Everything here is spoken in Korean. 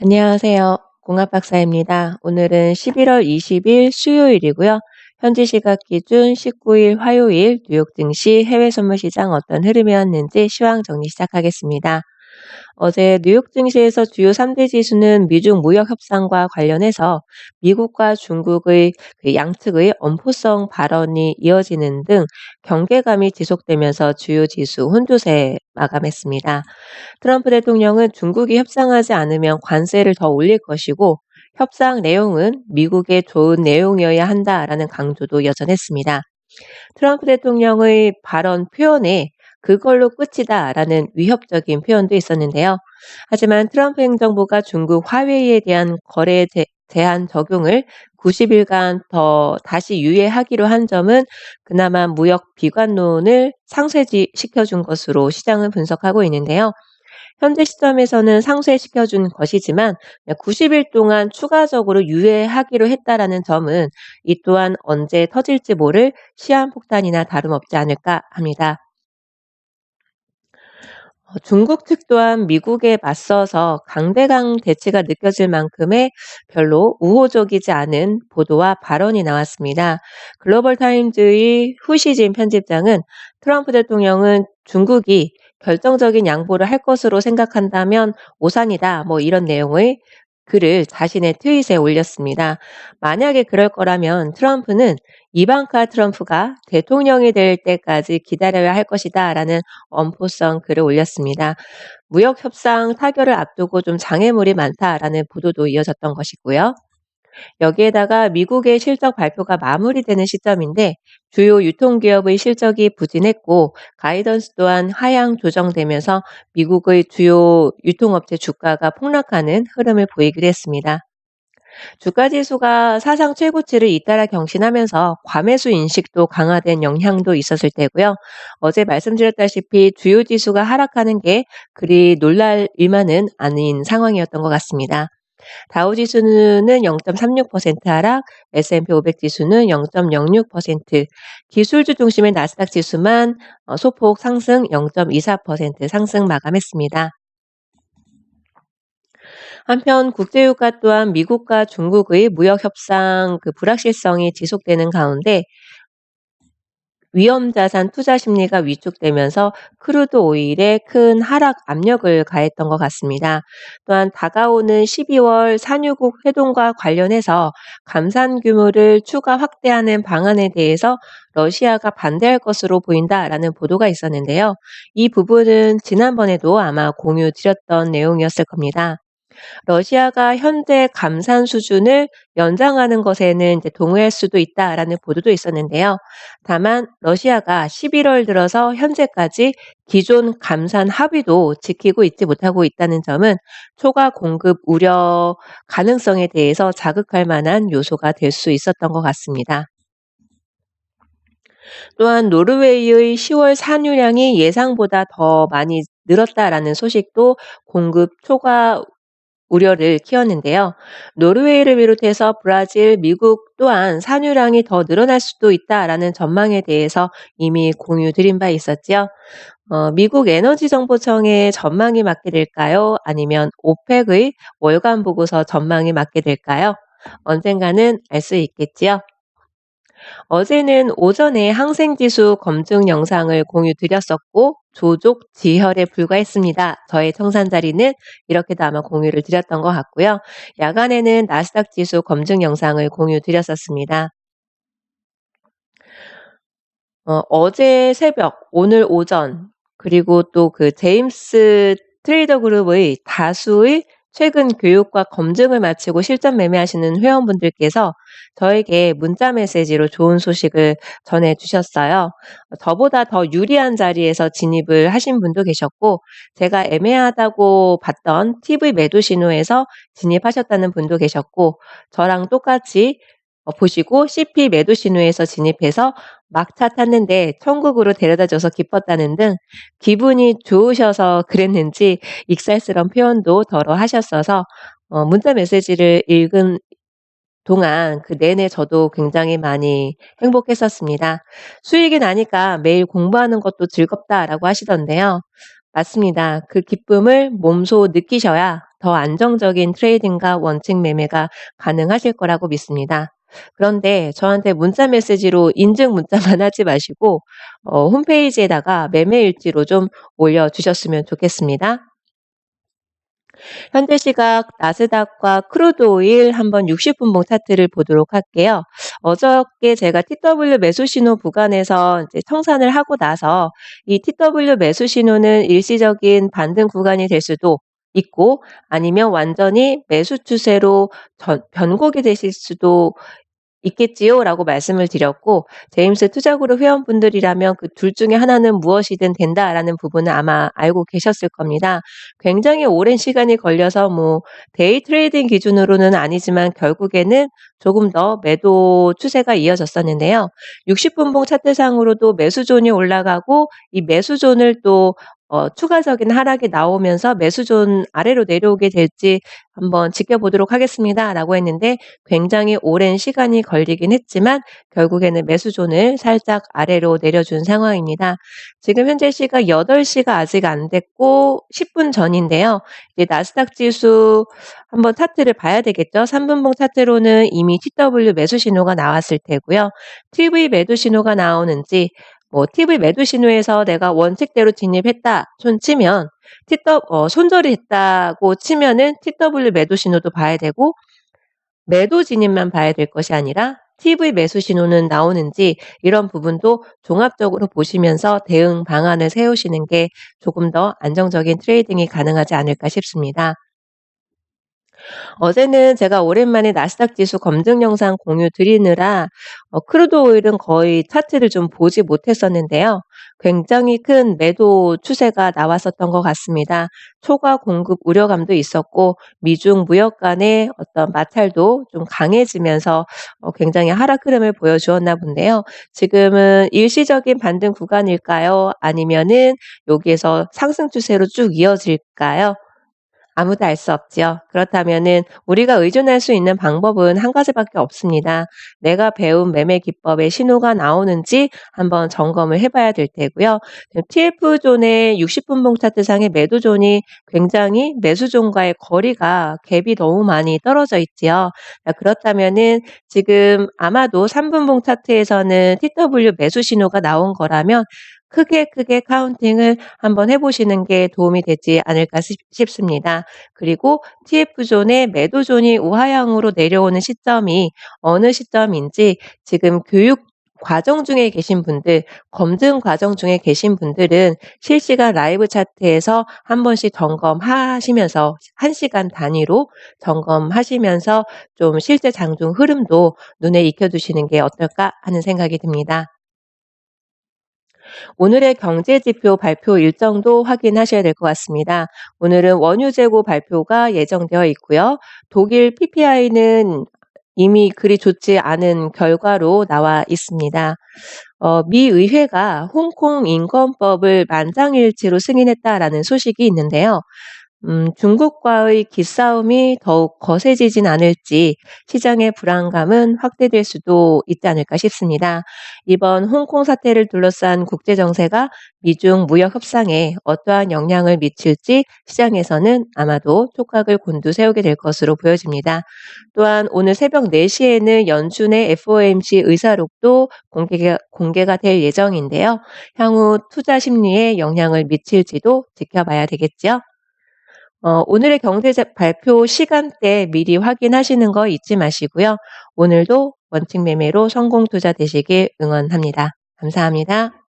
안녕하세요. 공합박사입니다. 오늘은 11월 20일 수요일이고요. 현지 시각 기준 19일 화요일 뉴욕 증시 해외 선물 시장 어떤 흐름이었는지 시황 정리 시작하겠습니다. 어제 뉴욕 증시에서 주요 3대 지수는 미중 무역 협상과 관련해서 미국과 중국의 그 양측의 엄포성 발언이 이어지는 등 경계감이 지속되면서 주요 지수 혼조세 마감했습니다. 트럼프 대통령은 중국이 협상하지 않으면 관세를 더 올릴 것이고 협상 내용은 미국에 좋은 내용이어야 한다라는 강조도 여전했습니다. 트럼프 대통령의 발언 표현에 그걸로 끝이다라는 위협적인 표현도 있었는데요. 하지만 트럼프 행정부가 중국 화웨이에 대한 거래 제한 적용을 90일간 더 다시 유예하기로 한 점은 그나마 무역 비관론을 상쇄시켜준 것으로 시장은 분석하고 있는데요. 현재 시점에서는 상쇄시켜준 것이지만 90일 동안 추가적으로 유예하기로 했다라는 점은 이 또한 언제 터질지 모를 시한폭탄이나 다름없지 않을까 합니다. 중국 측 또한 미국에 맞서서 강대강 대치가 느껴질 만큼의 별로 우호적이지 않은 보도와 발언이 나왔습니다. 글로벌 타임즈의 후시진 편집장은 트럼프 대통령은 중국이 결정적인 양보를 할 것으로 생각한다면 오산이다. 뭐 이런 내용의 글을 자신의 트윗에 올렸습니다. 만약에 그럴 거라면 트럼프는 이방카 트럼프가 대통령이 될 때까지 기다려야 할 것이다. 라는 엄포성 글을 올렸습니다. 무역 협상 타결을 앞두고 좀 장애물이 많다라는 보도도 이어졌던 것이고요. 여기에다가 미국의 실적 발표가 마무리되는 시점인데 주요 유통기업의 실적이 부진했고 가이던스 또한 하향 조정되면서 미국의 주요 유통업체 주가가 폭락하는 흐름을 보이기도 했습니다. 주가 지수가 사상 최고치를 잇따라 경신하면서 과매수 인식도 강화된 영향도 있었을 테고요. 어제 말씀드렸다시피 주요 지수가 하락하는 게 그리 놀랄 일만은 아닌 상황이었던 것 같습니다. 다우 지수는 0.36% 하락, S&P 500 지수는 0.06%, 기술주 중심의 나스닥 지수만 소폭 상승 0.24% 상승 마감했습니다. 한편 국제유가 또한 미국과 중국의 무역 협상 그 불확실성이 지속되는 가운데 위험자산 투자 심리가 위축되면서 크루드 오일에 큰 하락 압력을 가했던 것 같습니다. 또한 다가오는 12월 산유국 회동과 관련해서 감산 규모를 추가 확대하는 방안에 대해서 러시아가 반대할 것으로 보인다라는 보도가 있었는데요. 이 부분은 지난번에도 아마 공유 드렸던 내용이었을 겁니다. 러시아가 현재 감산 수준을 연장하는 것에는 이제 동의할 수도 있다라는 보도도 있었는데요. 다만 러시아가 11월 들어서 현재까지 기존 감산 합의도 지키고 있지 못하고 있다는 점은 초과 공급 우려 가능성에 대해서 자극할 만한 요소가 될 수 있었던 것 같습니다. 또한 노르웨이의 10월 산유량이 예상보다 더 많이 늘었다라는 소식도 공급 초과 우려를 키웠는데요. 노르웨이를 비롯해서 브라질, 미국 또한 산유량이 더 늘어날 수도 있다라는 전망에 대해서 이미 공유 드린 바 있었죠. 미국 에너지정보청의 전망이 맞게 될까요? 아니면 오펙의 월간 보고서 전망이 맞게 될까요? 언젠가는 알 수 있겠지요. 어제는 오전에 항생지수 검증 영상을 공유 드렸었고 조족 지혈에 불과했습니다. 저의 청산 자리는 이렇게도 아마 공유를 드렸던 것 같고요. 야간에는 나스닥 지수 검증 영상을 공유 드렸었습니다. 어제 새벽, 오늘 오전, 그리고 또 그 제임스 트레이더 그룹의 다수의 최근 교육과 검증을 마치고 실전 매매하시는 회원분들께서 저에게 문자 메시지로 좋은 소식을 전해 주셨어요. 저보다 더 유리한 자리에서 진입을 하신 분도 계셨고, 제가 애매하다고 봤던 TV 매도 신호에서 진입하셨다는 분도 계셨고, 저랑 똑같이 보시고 CP 매도 신호에서 진입해서 막차 탔는데 천국으로 데려다줘서 기뻤다는 등 기분이 좋으셔서 그랬는지 익살스러운 표현도 덜어 하셨어서 문자 메시지를 읽은 동안 그 내내 저도 굉장히 많이 행복했었습니다. 수익이 나니까 매일 공부하는 것도 즐겁다라고 하시던데요. 맞습니다. 그 기쁨을 몸소 느끼셔야 더 안정적인 트레이딩과 원칙 매매가 가능하실 거라고 믿습니다. 그런데 저한테 문자 메시지로 인증 문자만 하지 마시고 홈페이지에다가 매매 일지로 좀 올려주셨으면 좋겠습니다. 현재 시각 나스닥과 크루드 오일 한번 60분봉 차트를 보도록 할게요. 어저께 제가 TW 매수 신호 구간에서 이제 청산을 하고 나서 이 TW 매수 신호는 일시적인 반등 구간이 될 수도 있고 아니면 완전히 매수 추세로 변곡이 되실 수도 있겠지요라고 말씀을 드렸고 제임스 투자그룹 회원분들이라면 그 둘 중에 하나는 무엇이든 된다라는 부분은 아마 알고 계셨을 겁니다. 굉장히 오랜 시간이 걸려서 뭐 데이 트레이딩 기준으로는 아니지만 결국에는 조금 더 매도 추세가 이어졌었는데요. 60분봉 차트상으로도 매수존이 올라가고 이 매수존을 또 추가적인 하락이 나오면서 매수존 아래로 내려오게 될지 한번 지켜보도록 하겠습니다라고 했는데 굉장히 오랜 시간이 걸리긴 했지만 결국에는 매수존을 살짝 아래로 내려준 상황입니다. 지금 현재 시각 8시가 아직 안 됐고 10분 전인데요. 이제 나스닥 지수 한번 차트를 봐야 되겠죠. 3분봉 차트로는 이미 TW 매수 신호가 나왔을 테고요. TV 매도 신호가 나오는지 뭐 TV 매도 신호에서 내가 원칙대로 진입했다 손 치면 손절이 했다고 치면은 TW 매도 신호도 봐야 되고 매도 진입만 봐야 될 것이 아니라 TV 매수 신호는 나오는지 이런 부분도 종합적으로 보시면서 대응 방안을 세우시는 게 조금 더 안정적인 트레이딩이 가능하지 않을까 싶습니다. 어제는 제가 오랜만에 나스닥 지수 검증 영상 공유 드리느라 크루드 오일은 거의 차트를 좀 보지 못했었는데요. 굉장히 큰 매도 추세가 나왔었던 것 같습니다. 초과 공급 우려감도 있었고 미중 무역 간의 어떤 마찰도 좀 강해지면서 굉장히 하락 흐름을 보여주었나 본데요. 지금은 일시적인 반등 구간일까요? 아니면은 여기에서 상승 추세로 쭉 이어질까요? 아무도 알 수 없지요. 그렇다면은 우리가 의존할 수 있는 방법은 한 가지밖에 없습니다. 내가 배운 매매 기법의 신호가 나오는지 한번 점검을 해 봐야 될 테고요. TF 존의 60분봉 차트상의 매도 존이 굉장히 매수 존과의 거리가 갭이 너무 많이 떨어져 있지요. 그렇다면은 지금 아마도 3분봉 차트에서는 TW 매수 신호가 나온 거라면 크게 카운팅을 한번 해 보시는 게 도움이 되지 않을까 싶습니다. 그리고 TF존의 매도존이 우하향으로 내려오는 시점이 어느 시점인지 지금 교육 과정 중에 계신 분들, 검증 과정 중에 계신 분들은 실시간 라이브 차트에서 한 번씩 점검하시면서 1시간 단위로 점검하시면서 좀 실제 장중 흐름도 눈에 익혀두시는 게 어떨까 하는 생각이 듭니다. 오늘의 경제 지표 발표 일정도 확인하셔야 될 것 같습니다. 오늘은 원유 재고 발표가 예정되어 있고요. 독일 PPI는 이미 그리 좋지 않은 결과로 나와 있습니다. 미 의회가 홍콩 인권법을 만장일치로 승인했다라는 소식이 있는데요. 중국과의 기싸움이 더욱 거세지진 않을지 시장의 불안감은 확대될 수도 있지 않을까 싶습니다. 이번 홍콩 사태를 둘러싼 국제 정세가 미중 무역 협상에 어떠한 영향을 미칠지 시장에서는 아마도 촉각을 곤두세우게 될 것으로 보여집니다. 또한 오늘 새벽 4시에는 연준의 FOMC 의사록도 공개가 될 예정인데요. 향후 투자 심리에 영향을 미칠지도 지켜봐야 되겠죠. 오늘의 경제 발표 시간대 미리 확인하시는 거 잊지 마시고요. 오늘도 원칙 매매로 성공 투자 되시길 응원합니다. 감사합니다.